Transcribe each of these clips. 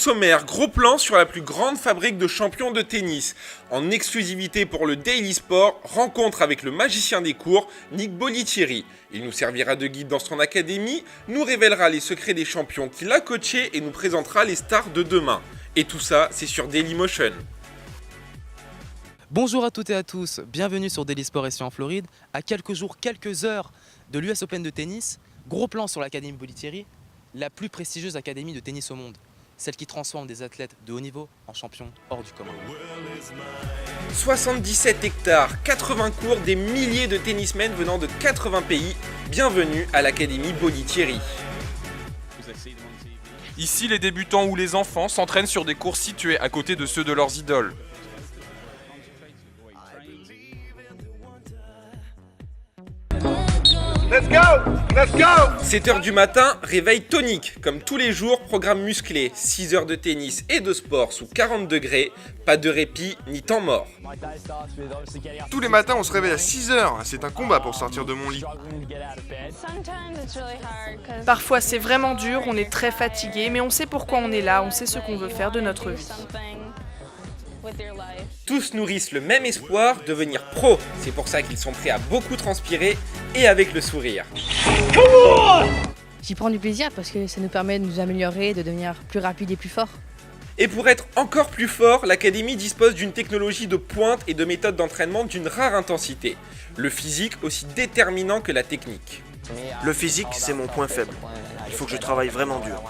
sommaire, gros plan sur la plus grande fabrique de champions de tennis. En exclusivité pour le Daily Sport, rencontre avec le magicien des cours, Nick Bollettieri. Il nous servira de guide dans son académie, nous révélera les secrets des champions qu'il a coachés et nous présentera les stars de demain. Et tout ça, c'est sur Dailymotion. Bonjour à toutes et à tous, bienvenue sur Daily Sport ici en Floride. À quelques jours, quelques heures de l'US Open de tennis, gros plan sur l'Académie Bollettieri, la plus prestigieuse académie de tennis au monde. Celle qui transforme des athlètes de haut niveau en champions hors du commun. 77 hectares, 80 cours, des milliers de tennismen venant de 80 pays. Bienvenue à l'Académie Bollettieri. Ici, les débutants ou les enfants s'entraînent sur des cours situés à côté de ceux de leurs idoles. Let's go! Let's go! 7h du matin, réveil tonique. Comme tous les jours, programme musclé, 6 heures de tennis et de sport sous 40 degrés, pas de répit ni temps mort. Tous les matins, on se réveille à 6h. C'est un combat pour sortir de mon lit. Parfois c'est vraiment dur, on est très fatigué, mais on sait pourquoi on est là, on sait ce qu'on veut faire de notre vie. Tous nourrissent le même espoir, devenir pro. C'est pour ça qu'ils sont prêts à beaucoup transpirer et avec le sourire. J'y prends du plaisir parce que ça nous permet de nous améliorer, de devenir plus rapide et plus fort. Et pour être encore plus fort, l'Académie dispose d'une technologie de pointe et de méthodes d'entraînement d'une rare intensité. Le physique aussi déterminant que la technique. Le physique, c'est mon point faible. Il faut que je travaille vraiment dur.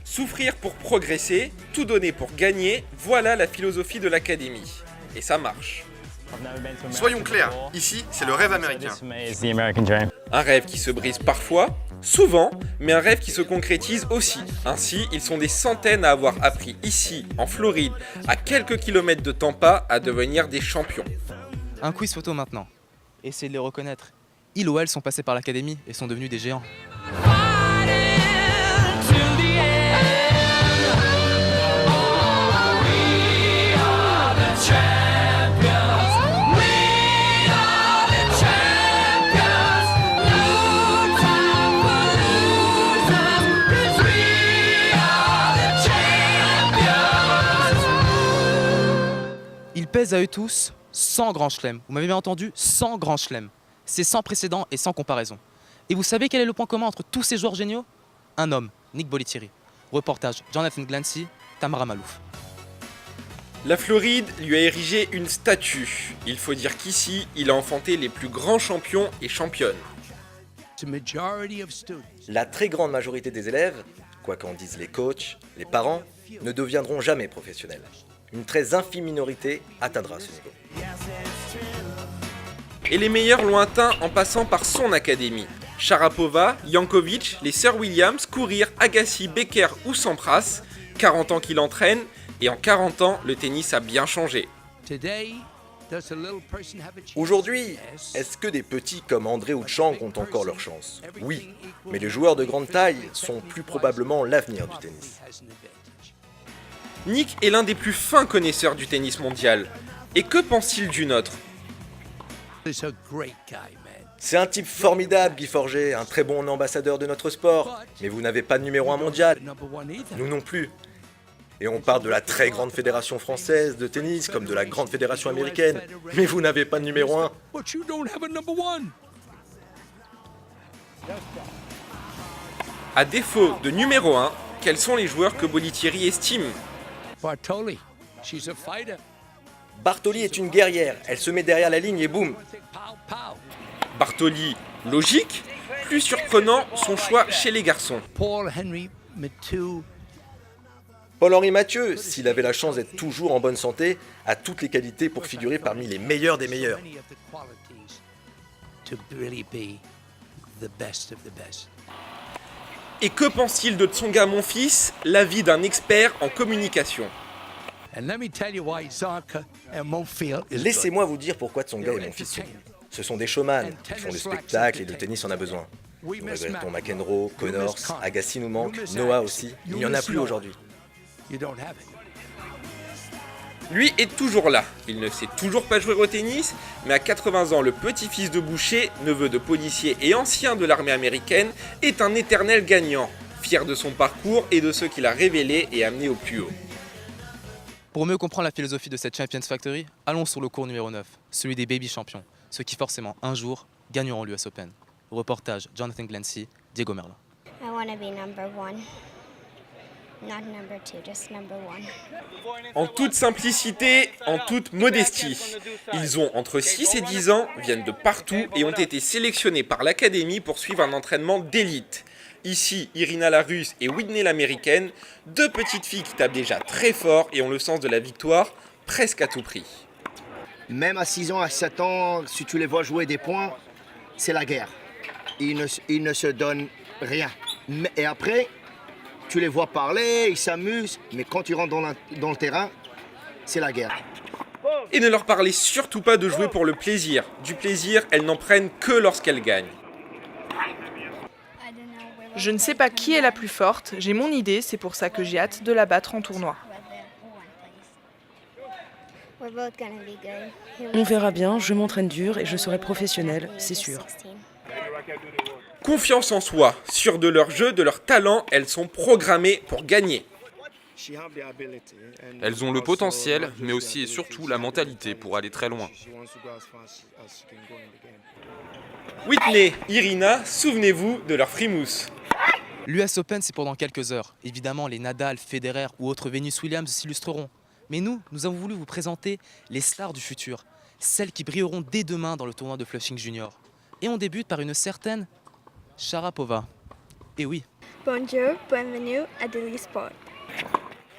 Souffrir pour progresser, tout donner pour gagner, voilà la philosophie de l'Académie. Et ça marche. Soyons clairs, ici, c'est le rêve américain. Un rêve qui se brise parfois, souvent, mais un rêve qui se concrétise aussi. Ainsi, ils sont des centaines à avoir appris ici, en Floride, à quelques kilomètres de Tampa, à devenir des champions. Un quiz photo maintenant. Essayez de les reconnaître. Ils ou elles sont passés par l'académie et sont devenus des géants. Ils pèsent à eux tous 100 grands chelems. Vous m'avez bien entendu, 100 grands chelems. C'est sans précédent et sans comparaison. Et vous savez quel est le point commun entre tous ces joueurs géniaux? Un homme, Nick Bollettieri. Reportage Jonathan Glancy, Tamara Malouf. La Floride lui a érigé une statue. Il faut dire qu'ici, il a enfanté les plus grands champions et championnes. La très grande majorité des élèves, quoi qu'en disent les coachs, les parents, ne deviendront jamais professionnels. Une très infime minorité atteindra ce niveau. Et les meilleurs lointains en passant par son académie. Sharapova, Jankovic, les sœurs Williams, Courir, Agassi, Becker ou Sampras. 40 ans qu'il entraîne, et en 40 ans, le tennis a bien changé. Aujourd'hui, est-ce que des petits comme André ou Chang ont encore leur chance? Oui, mais les joueurs de grande taille sont plus probablement l'avenir du tennis. Nick est l'un des plus fins connaisseurs du tennis mondial. Et que pense-t-il du nôtre? C'est un type formidable, Guy Forget, un très bon ambassadeur de notre sport. Mais vous n'avez pas de numéro 1 mondial. Nous non plus. Et on parle de la très grande fédération française de tennis, comme de la grande fédération américaine. Mais vous n'avez pas de numéro 1. À défaut de numéro 1, quels sont les joueurs que Bollettieri estime? Bartoli est une guerrière. Elle se met derrière la ligne et boum. Bartoli, logique. Plus surprenant, son choix chez les garçons. Paul-Henri Mathieu, s'il avait la chance d'être toujours en bonne santé, a toutes les qualités pour figurer parmi les meilleurs des meilleurs. Et que pense-t-il de Tsonga Monfils, l'avis d'un expert en communication? Laissez-moi vous dire pourquoi Tsonga et Monfils sont bons. Ce sont des showman, ils font le spectacle et le tennis en a besoin. Nous regrettons McEnroe, Connors, Agassi nous manque, Noah aussi, il n'y en a plus aujourd'hui. Lui est toujours là. Il ne sait toujours pas jouer au tennis, mais à 80 ans, le petit-fils de boucher, neveu de policier et ancien de l'armée américaine, est un éternel gagnant. fier de son parcours et de ceux qu'il a révélés et amenés au plus haut. Pour mieux comprendre la philosophie de cette Champions Factory, allons sur le cours numéro 9, celui des baby champions, ceux qui forcément un jour gagneront l'US Open. Reportage Jonathan Glancy, Diego Merlin. I want to be number one. Not number two, just number one. En toute simplicité, en toute modestie. Ils ont entre 6 et 10 ans, viennent de partout et ont été sélectionnés par l'académie pour suivre un entraînement d'élite. Ici, Irina la Russe et Whitney l'Américaine, deux petites filles qui tapent déjà très fort et ont le sens de la victoire presque à tout prix. Même à 6 ans, à 7 ans, si tu les vois jouer des points, c'est la guerre. Ils ne se donnent rien. Et après, tu les vois parler, ils s'amusent, mais quand ils rentrent dans le terrain, c'est la guerre. Et ne leur parlez surtout pas de jouer pour le plaisir. Du plaisir, elles n'en prennent que lorsqu'elles gagnent. Je ne sais pas qui est la plus forte, j'ai mon idée, c'est pour ça que j'ai hâte de la battre en tournoi. On verra bien, je m'entraîne dur et je serai professionnelle, c'est sûr. Confiance en soi, sûres de leur jeu, de leur talent, elles sont programmées pour gagner. Elles ont le potentiel, mais aussi et surtout la mentalité pour aller très loin. Whitney, Irina, souvenez-vous de leur frimousse. L'US Open, c'est pendant quelques heures. Évidemment, les Nadal, Federer ou autres Venus Williams s'illustreront. Mais nous avons voulu vous présenter les stars du futur, celles qui brilleront dès demain dans le tournoi de Flushing Junior. Et on débute par une certaine Sharapova. Et oui. Bonjour, bienvenue à Daily Sport.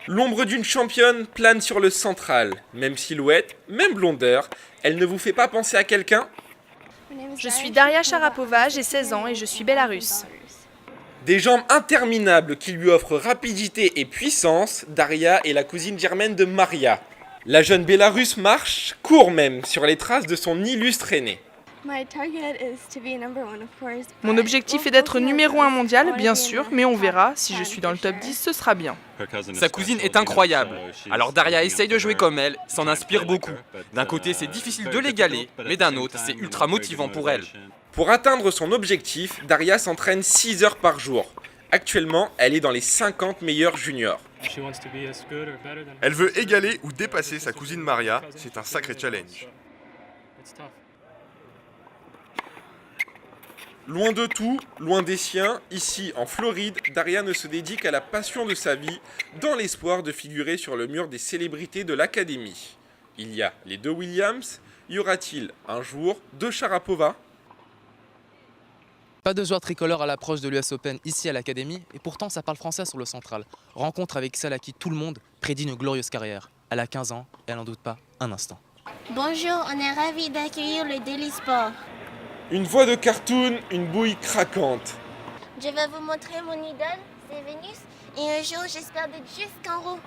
L'ombre d'une championne plane sur le central. Même silhouette, même blondeur, elle ne vous fait pas penser à quelqu'un ? Je suis Daria Sharapova, j'ai 16 ans et je suis bélarusse. Des jambes interminables qui lui offrent rapidité et puissance, Daria est la cousine germaine de Maria. La jeune Bélarusse marche, court même, sur les traces de son illustre aîné. Mon objectif est d'être numéro 1 mondial, bien sûr, mais on verra, si je suis dans le top 10, ce sera bien. Sa cousine est incroyable. Alors Daria essaye de jouer comme elle, s'en inspire beaucoup. D'un côté, c'est difficile de l'égaler, mais d'un autre, c'est ultra motivant pour elle. Pour atteindre son objectif, Daria s'entraîne 6 heures par jour. Actuellement, elle est dans les 50 meilleurs juniors. Elle veut égaler ou dépasser sa cousine Maria, c'est un sacré challenge. Loin de tout, loin des siens, ici en Floride, Daria ne se dédie qu'à la passion de sa vie, dans l'espoir de figurer sur le mur des célébrités de l'académie. Il y a les deux Williams, y aura-t-il un jour deux Sharapova ? Pas de joueur tricolore à l'approche de l'US Open ici à l'académie, et pourtant ça parle français sur le central. Rencontre avec celle à qui tout le monde prédit une glorieuse carrière. Elle a 15 ans et elle n'en doute pas un instant. Bonjour, on est ravis d'accueillir le Daily Sport. Une voix de cartoon, une bouille craquante. Je vais vous montrer mon idole, c'est Vénus, et un jour j'espère d'être jusqu'en haut.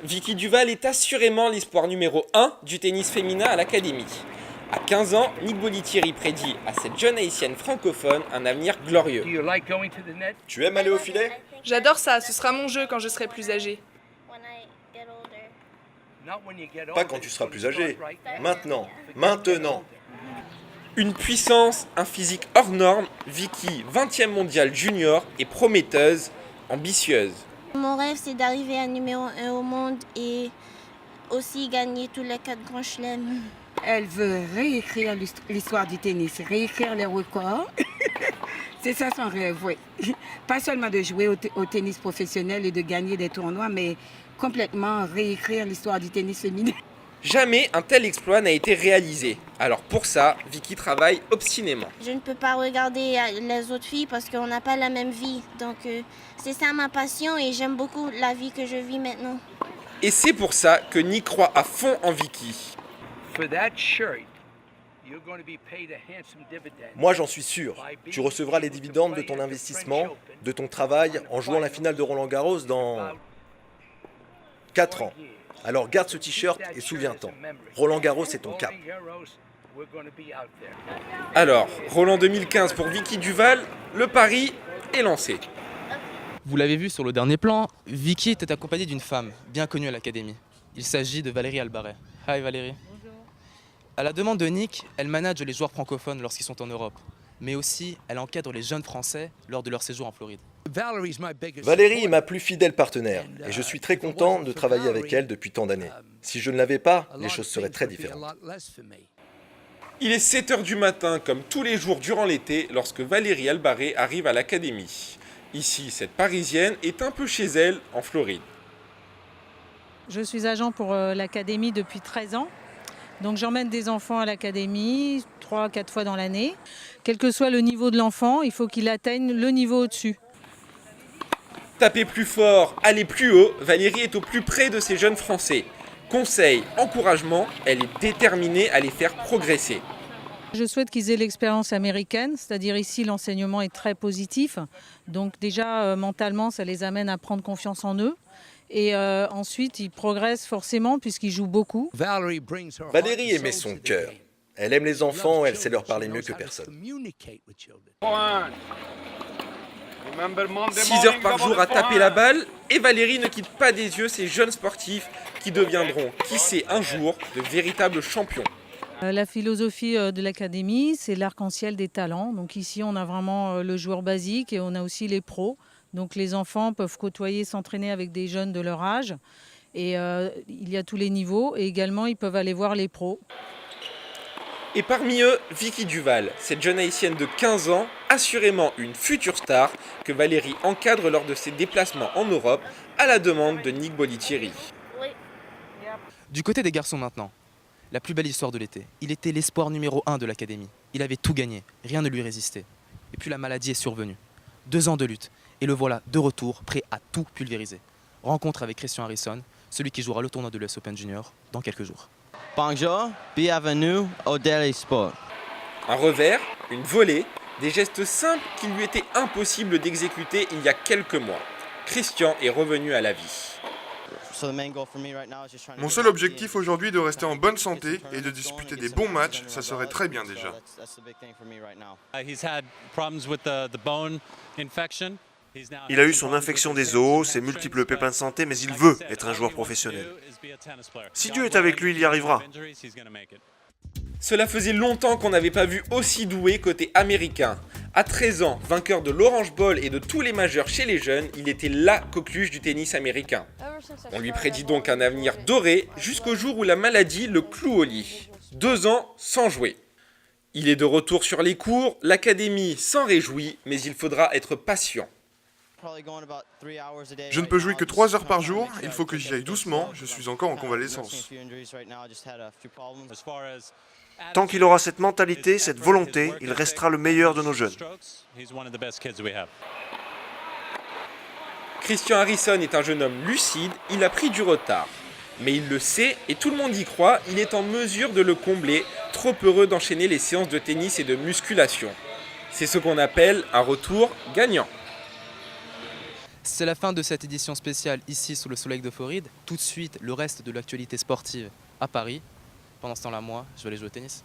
Vicky Duval est assurément l'espoir numéro 1 du tennis féminin à l'académie. À 15 ans, Nick Bollettieri prédit à cette jeune haïtienne francophone un avenir glorieux. Tu aimes aller au filet ? J'adore ça, ce sera mon jeu quand je serai plus âgée. Pas quand tu seras plus âgé. Maintenant. Maintenant. Une puissance, un physique hors norme, Vicky, 20e mondiale junior, est prometteuse, ambitieuse. Mon rêve, c'est d'arriver à numéro 1 au monde et aussi gagner tous les 4 grands chelems. Elle veut réécrire l'histoire du tennis, réécrire les records. C'est ça son rêve, oui. Pas seulement de jouer au tennis professionnel et de gagner des tournois, mais complètement réécrire l'histoire du tennis féminin. Jamais un tel exploit n'a été réalisé. Alors pour ça, Vicky travaille obstinément. Je ne peux pas regarder les autres filles parce qu'on n'a pas la même vie. Donc c'est ça ma passion et j'aime beaucoup la vie que je vis maintenant. Et c'est pour ça que Nick croit à fond en Vicky. Moi j'en suis sûr. Tu recevras les dividendes de ton investissement, de ton travail en jouant la finale de Roland Garros dans 4 ans. Alors garde ce t-shirt et souviens-t'en, Roland Garros c'est ton cap. Alors, Roland 2015 pour Vicky Duval, le pari est lancé. Vous l'avez vu sur le dernier plan, Vicky était accompagnée d'une femme bien connue à l'académie. Il s'agit de Valérie Albaret. Hi Valérie. À la demande de Nick, elle manage les joueurs francophones lorsqu'ils sont en Europe. mais aussi elle encadre les jeunes Français lors de leur séjour en Floride. Valérie est ma plus fidèle partenaire et je suis très content de travailler avec elle depuis tant d'années. Si je ne l'avais pas, les choses seraient très différentes. Il est 7 h du matin, comme tous les jours durant l'été, lorsque Valérie Albarré arrive à l'académie. Ici, cette Parisienne est un peu chez elle, en Floride. Je suis agent pour l'académie depuis 13 ans. Donc j'emmène des enfants à l'académie 3-4 fois dans l'année. Quel que soit le niveau de l'enfant, il faut qu'il atteigne le niveau au-dessus. Taper plus fort, aller plus haut, Valérie est au plus près de ces jeunes Français. Conseils, encouragement, elle est déterminée à les faire progresser. Je souhaite qu'ils aient l'expérience américaine, c'est-à-dire ici l'enseignement est très positif. Donc déjà mentalement ça les amène à prendre confiance en eux. Et ensuite ils progressent forcément puisqu'ils jouent beaucoup. Valérie aimait son cœur. Elle aime les enfants, elle sait leur parler mieux que personne. 6 heures par jour à taper la balle, et Valérie ne quitte pas des yeux ces jeunes sportifs qui deviendront, qui sait, un jour, de véritables champions. La philosophie de l'académie, c'est l'arc-en-ciel des talents. Donc ici, on a vraiment le joueur basique et on a aussi les pros. Donc les enfants peuvent côtoyer, s'entraîner avec des jeunes de leur âge. Et il y a tous les niveaux. Et également, ils peuvent aller voir les pros. Et parmi eux, Vicky Duval, cette jeune haïtienne de 15 ans, assurément une future star, que Valérie encadre lors de ses déplacements en Europe, à la demande de Nick Bollettieri. Du côté des garçons maintenant, la plus belle histoire de l'été. Il était l'espoir numéro 1 de l'académie. Il avait tout gagné, rien ne lui résistait. Et puis la maladie est survenue. 2 ans de lutte, et le voilà de retour, prêt à tout pulvériser. Rencontre avec Christian Harrison, celui qui jouera le tournoi de l'US Open Junior dans quelques jours. Bonjour, bienvenue au Daily Sport. Un revers, une volée, des gestes simples qu'il lui était impossible d'exécuter il y a quelques mois. Christian est revenu à la vie. Mon seul objectif aujourd'hui est de rester en bonne santé et de disputer des bons matchs, ça serait très bien déjà. Il a eu son infection des os, ses multiples pépins de santé, mais il veut être un joueur professionnel. Si Dieu est avec lui, il y arrivera. Cela faisait longtemps qu'on n'avait pas vu aussi doué côté américain. À 13 ans, vainqueur de l'Orange Bowl et de tous les majeurs chez les jeunes, il était la coqueluche du tennis américain. On lui prédit donc un avenir doré jusqu'au jour où la maladie le cloue au lit. 2 ans sans jouer. Il est de retour sur les cours, l'académie s'en réjouit, mais il faudra être patient. Je ne peux jouer que 3 heures par jour, il faut que j'y aille doucement, je suis encore en convalescence. Tant qu'il aura cette mentalité, cette volonté, il restera le meilleur de nos jeunes. Christian Harrison est un jeune homme lucide, il a pris du retard. Mais il le sait et tout le monde y croit, il est en mesure de le combler, trop heureux d'enchaîner les séances de tennis et de musculation. C'est ce qu'on appelle un retour gagnant. C'est la fin de cette édition spéciale ici sous le soleil de Floride. Tout de suite, le reste de l'actualité sportive à Paris. Pendant ce temps-là, moi, je vais aller jouer au tennis.